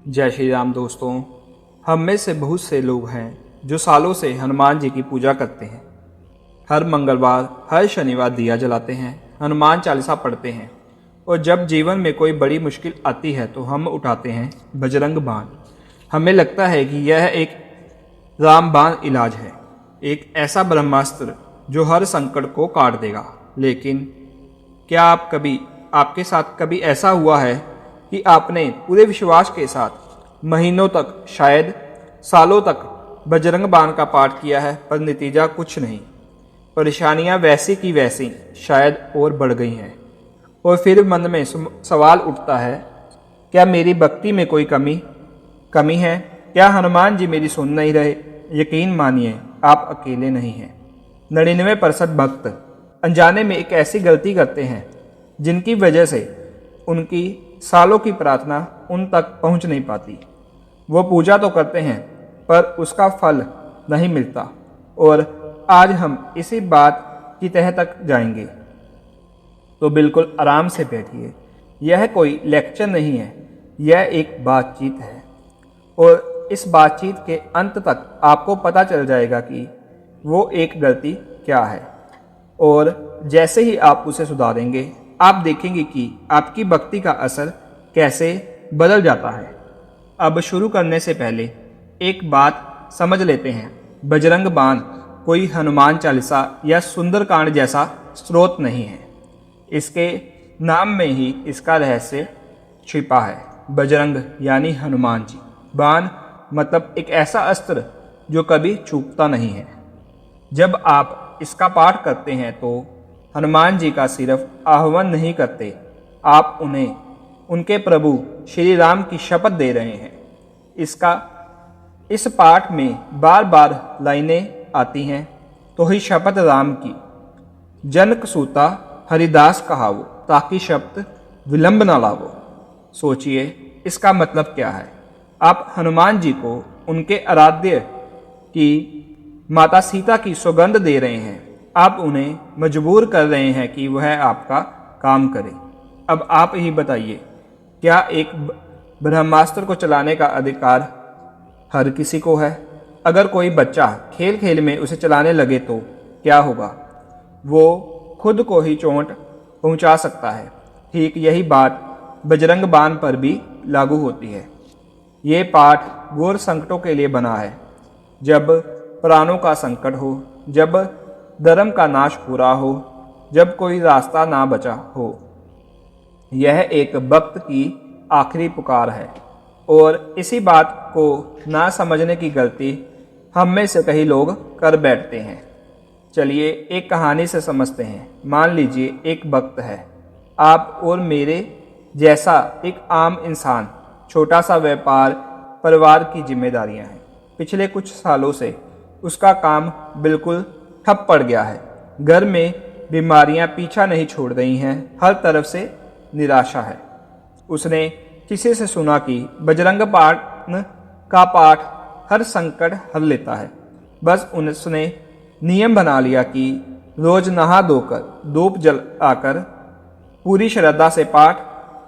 जय श्री राम दोस्तों। हम में से बहुत से लोग हैं जो सालों से हनुमान जी की पूजा करते हैं। हर मंगलवार, हर शनिवार दिया जलाते हैं, हनुमान चालीसा पढ़ते हैं और जब जीवन में कोई बड़ी मुश्किल आती है तो हम उठाते हैं बजरंग बाण। हमें लगता है कि यह एक रामबाण इलाज है, एक ऐसा ब्रह्मास्त्र जो हर संकट को काट देगा। लेकिन क्या आपके साथ कभी ऐसा हुआ है कि आपने पूरे विश्वास के साथ महीनों तक, शायद सालों तक बजरंग बाण का पाठ किया है, पर नतीजा कुछ नहीं। परेशानियां वैसी की वैसी, शायद और बढ़ गई हैं। और फिर मन में सवाल उठता है, क्या मेरी भक्ति में कोई कमी है? क्या हनुमान जी मेरी सुन नहीं रहे? यकीन मानिए, आप अकेले नहीं हैं। 99% भक्त अनजाने में एक ऐसी गलती करते हैं जिनकी वजह से उनकी सालों की प्रार्थना उन तक पहुंच नहीं पाती। वो पूजा तो करते हैं पर उसका फल नहीं मिलता। और आज हम इसी बात की तह तक जाएंगे। तो बिल्कुल आराम से बैठिए। यह कोई लेक्चर नहीं है, यह एक बातचीत है। और इस बातचीत के अंत तक आपको पता चल जाएगा कि वो एक गलती क्या है। और जैसे ही आप उसे सुधारेंगे, आप देखेंगे कि आपकी भक्ति का असर कैसे बदल जाता है। अब शुरू करने से पहले एक बात समझ लेते हैं। बजरंग बाण कोई हनुमान चालीसा या सुंदरकांड जैसा स्रोत नहीं है। इसके नाम में ही इसका रहस्य छिपा है। बजरंग यानी हनुमान जी, बाण मतलब एक ऐसा अस्त्र जो कभी चूकता नहीं है। जब आप इसका पाठ करते हैं तो हनुमान जी का सिर्फ आह्वान नहीं करते, आप उन्हें उनके प्रभु श्री राम की शपथ दे रहे हैं। इस पाठ में बार बार लाइनें आती हैं, तो ही शपथ राम की, जनक सूता हरिदास कहावो, ताकि शपथ विलंब न लावो। सोचिए, इसका मतलब क्या है? आप हनुमान जी को उनके आराध्य की माता सीता की सौगंध दे रहे हैं। आप उन्हें मजबूर कर रहे हैं कि वह आपका काम करे। अब आप ही बताइए, क्या एक ब्रह्मास्त्र को चलाने का अधिकार हर किसी को है? अगर कोई बच्चा खेल खेल में उसे चलाने लगे तो क्या होगा? वो खुद को ही चोट पहुंचा सकता है। ठीक यही बात बजरंग बाण पर भी लागू होती है। ये पाठ घोर संकटों के लिए बना है। जब प्राणों का संकट हो, जब धर्म का नाश पूरा हो, जब कोई रास्ता ना बचा हो। यह एक भक्त की आखिरी पुकार है। और इसी बात को ना समझने की गलती हम में से कई लोग कर बैठते हैं। चलिए एक कहानी से समझते हैं। मान लीजिए एक भक्त है, आप और मेरे जैसा एक आम इंसान। छोटा सा व्यापार, परिवार की जिम्मेदारियां हैं। पिछले कुछ सालों से उसका काम बिल्कुल ठप पड़ गया है। घर में बीमारियां पीछा नहीं छोड़ रही हैं, हर तरफ से निराशा है। उसने किसी से सुना कि बजरंग बाण का पाठ हर संकट हर लेता है। बस उसने नियम बना लिया कि रोज नहा धोकर, धूप जलाकर पूरी श्रद्धा से पाठ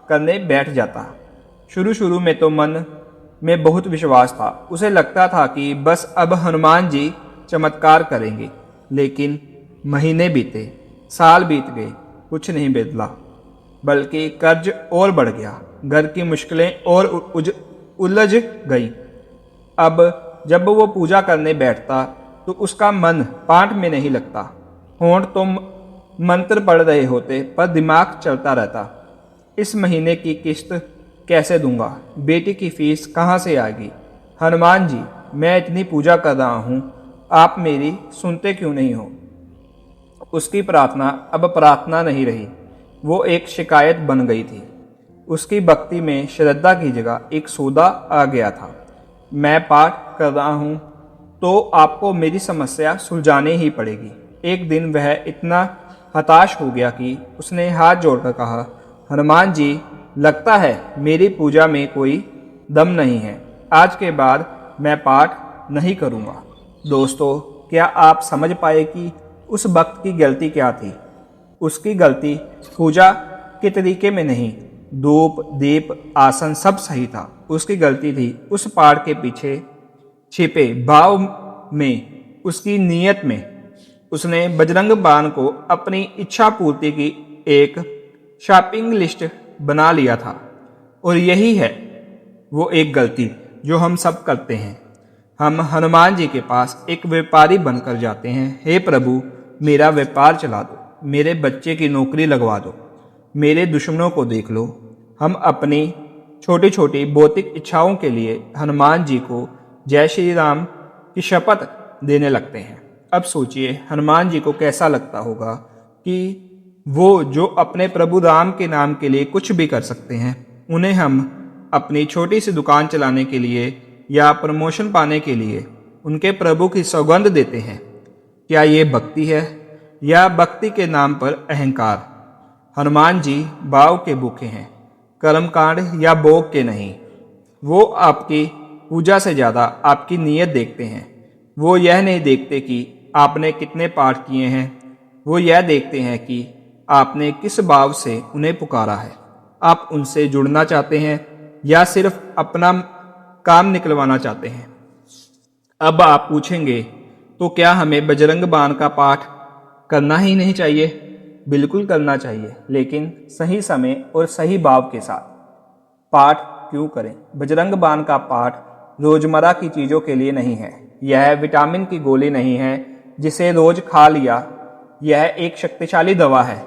करने बैठ जाता। शुरू में तो मन में बहुत विश्वास था। उसे लगता था कि बस अब हनुमान जी चमत्कार करेंगे। लेकिन महीने बीते, साल बीत गए, कुछ नहीं बदला, बल्कि कर्ज और बढ़ गया, घर की मुश्किलें और उलझ गई। अब जब वो पूजा करने बैठता तो उसका मन पाठ में नहीं लगता। होंठ तो मंत्र पढ़ रहे होते, पर दिमाग चलता रहता। इस महीने की किस्त कैसे दूंगा? बेटी की फीस कहाँ से आएगी? हनुमान जी, मैं इतनी पूजा कर रहा हूँ, आप मेरी सुनते क्यों नहीं हो? उसकी प्रार्थना अब प्रार्थना नहीं रही, वो एक शिकायत बन गई थी। उसकी भक्ति में श्रद्धा की जगह एक सौदा आ गया था। मैं पाठ कर रहा हूँ तो आपको मेरी समस्या सुलझानी ही पड़ेगी। एक दिन वह इतना हताश हो गया कि उसने हाथ जोड़कर कहा, हनुमान जी, लगता है मेरी पूजा में कोई दम नहीं है। आज के बाद मैं पाठ नहीं करूँगा। दोस्तों, क्या आप समझ पाए कि उस भक्त की गलती क्या थी? उसकी गलती पूजा के तरीके में नहीं, धूप दीप आसन सब सही था। उसकी गलती थी उस पहाड़ के पीछे छिपे भाव में, उसकी नीयत में। उसने बजरंग बाण को अपनी इच्छा पूर्ति की एक शॉपिंग लिस्ट बना लिया था, और यही है वो एक गलती जो हम सब करते हैं। हम हनुमान जी के पास एक व्यापारी बनकर जाते हैं। हे प्रभु, मेरा व्यापार चला दो, मेरे बच्चे की नौकरी लगवा दो, मेरे दुश्मनों को देख लो। हम अपनी छोटी छोटी भौतिक इच्छाओं के लिए हनुमान जी को जय श्री राम की शपथ देने लगते हैं। अब सोचिए हनुमान जी को कैसा लगता होगा कि वो जो अपने प्रभु राम के नाम के लिए कुछ भी कर सकते हैं, उन्हें हम अपनी छोटी सी दुकान चलाने के लिए या प्रमोशन पाने के लिए उनके प्रभु की सौगंध देते हैं। क्या ये भक्ति है या भक्ति के नाम पर अहंकार? हनुमान जी भाव के भूखे हैं, कर्मकांड या भोग के नहीं। वो आपकी पूजा से ज़्यादा आपकी नीयत देखते हैं। वो यह नहीं देखते कि आपने कितने पाठ किए हैं, वो यह देखते हैं कि आपने किस भाव से उन्हें पुकारा है। आप उनसे जुड़ना चाहते हैं या सिर्फ अपना काम निकलवाना चाहते हैं? अब आप पूछेंगे, तो क्या हमें बजरंग बाण का पाठ करना ही नहीं चाहिए? बिल्कुल करना चाहिए, लेकिन सही समय और सही भाव के साथ। पाठ क्यों करें? बजरंग बाण का पाठ रोजमर्रा की चीज़ों के लिए नहीं है। यह विटामिन की गोली नहीं है जिसे रोज खा लिया। यह एक शक्तिशाली दवा है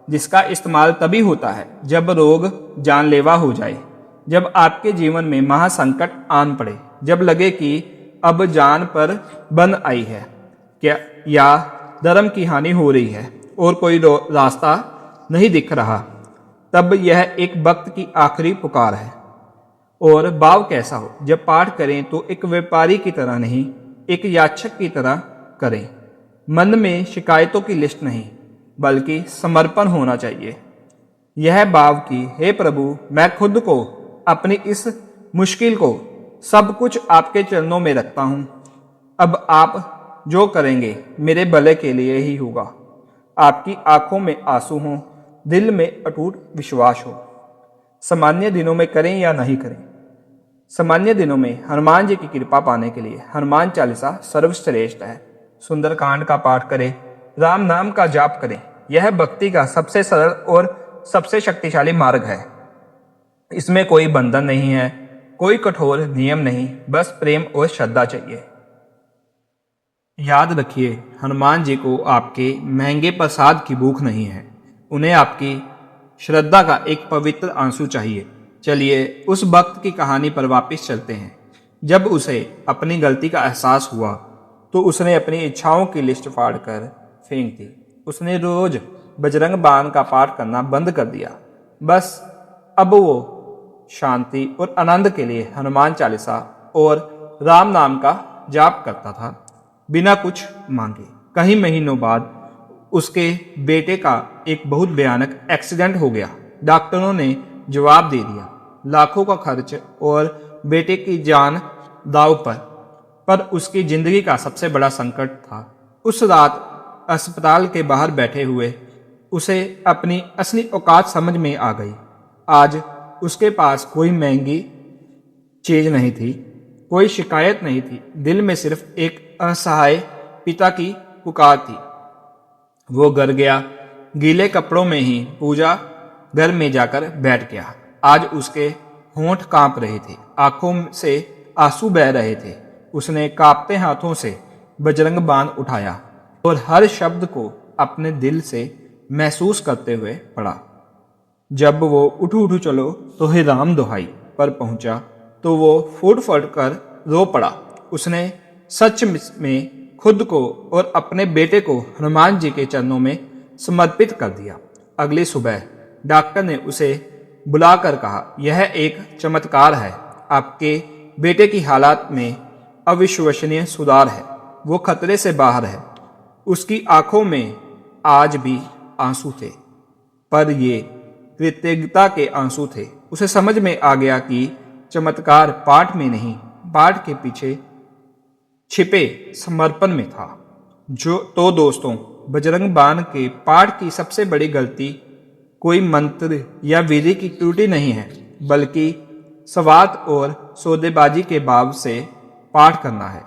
जिसका इस्तेमाल तभी होता है जब रोग जानलेवा हो जाए, जब आपके जीवन में महासंकट आन पड़े, जब लगे कि अब जान पर बंद आई है क्या या धर्म की हानि हो रही है और कोई रास्ता नहीं दिख रहा। तब यह एक भक्त की आखिरी पुकार है। और भाव कैसा हो? जब पाठ करें तो एक व्यापारी की तरह नहीं, एक याचक की तरह करें। मन में शिकायतों की लिस्ट नहीं, बल्कि समर्पण होना चाहिए। यह भाव कि हे प्रभु, मैं खुद को, अपनी इस मुश्किल को, सब कुछ आपके चरणों में रखता हूँ। अब आप जो करेंगे मेरे भले के लिए ही होगा। आपकी आंखों में आंसू हों, दिल में अटूट विश्वास हो। सामान्य दिनों में करें या नहीं करें? सामान्य दिनों में हनुमान जी की कृपा पाने के लिए हनुमान चालीसा सर्वश्रेष्ठ है। सुंदरकांड का पाठ करें, राम नाम का जाप करें। यह भक्ति का सबसे सरल और सबसे शक्तिशाली मार्ग है। इसमें कोई बंधन नहीं है, कोई कठोर नियम नहीं, बस प्रेम और श्रद्धा चाहिए। याद रखिए, हनुमान जी को आपके महंगे प्रसाद की भूख नहीं है, उन्हें आपकी श्रद्धा का एक पवित्र आंसू चाहिए। चलिए उस भक्त की कहानी पर वापस चलते हैं। जब उसे अपनी गलती का एहसास हुआ तो उसने अपनी इच्छाओं की लिस्ट फाड़कर फेंक दी। उसने रोज बजरंग बाण का पाठ करना बंद कर दिया। बस अब वो शांति और आनंद के लिए हनुमान चालीसा और राम नाम का जाप करता था, बिना कुछ मांगे। कई महीनों बाद उसके बेटे का एक बहुत भयानक एक्सीडेंट हो गया। डॉक्टरों ने जवाब दे दिया, लाखों का खर्च और बेटे की जान दांव पर उसकी जिंदगी का सबसे बड़ा संकट था। उस रात अस्पताल के बाहर बैठे हुए उसे अपनी असली औकात समझ में आ गई। आज उसके पास कोई महंगी चीज नहीं थी, कोई शिकायत नहीं थी, दिल में सिर्फ एक असहाय पिता की पुकार थी। वो घर गया, गीले कपड़ों में ही पूजा घर में जाकर बैठ गया। आज उसके होंठ कांप रहे थे, आंखों से आंसू बह रहे थे। उसने कांपते हाथों से बजरंग बाण उठाया और हर शब्द को अपने दिल से महसूस करते हुए पढ़ा। जब वो उठू उठू चलो तो हे राम दुहाई पर पहुंचा तो वो फूट फट कर रो पड़ा। उसने सच में खुद को और अपने बेटे को हनुमान जी के चरणों में समर्पित कर दिया। अगली सुबह डॉक्टर ने उसे बुलाकर कहा, यह एक चमत्कार है, आपके बेटे की हालत में अविश्वसनीय सुधार है, वो खतरे से बाहर है। उसकी आंखों में आज भी आंसू थे, पर ये कृतज्ञता के आंसू थे। उसे समझ में आ गया कि चमत्कार पाठ में नहीं, पाठ के पीछे छिपे समर्पण में था। दोस्तों, बजरंग बाण के पाठ की सबसे बड़ी गलती कोई मंत्र या विधि की त्रुटि नहीं है, बल्कि स्वार्थ और सौदेबाजी के भाव से पाठ करना है।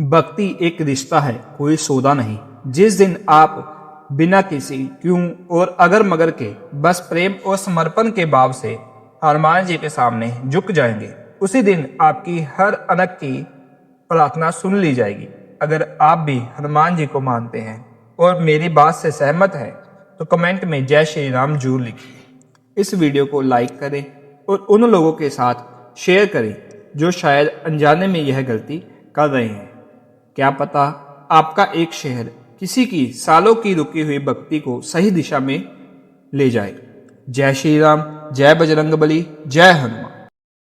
भक्ति एक रिश्ता है, कोई सौदा नहीं। जिस दिन आप बिना किसी क्यों और अगर मगर के बस प्रेम और समर्पण के भाव से हनुमान जी के सामने झुक जाएंगे, उसी दिन आपकी हर अनक की प्रार्थना सुन ली जाएगी। अगर आप भी हनुमान जी को मानते हैं और मेरी बात से सहमत हैं, तो कमेंट में जय श्री राम जरूर लिखें। इस वीडियो को लाइक करें और उन लोगों के साथ शेयर करें जो शायद अनजाने में यह गलती कर रहे हैं। क्या पता आपका एक शेयर किसी की सालों की रुकी हुई भक्ति को सही दिशा में ले जाए। जय श्री राम, जय बजरंगबली, जय हनुमान।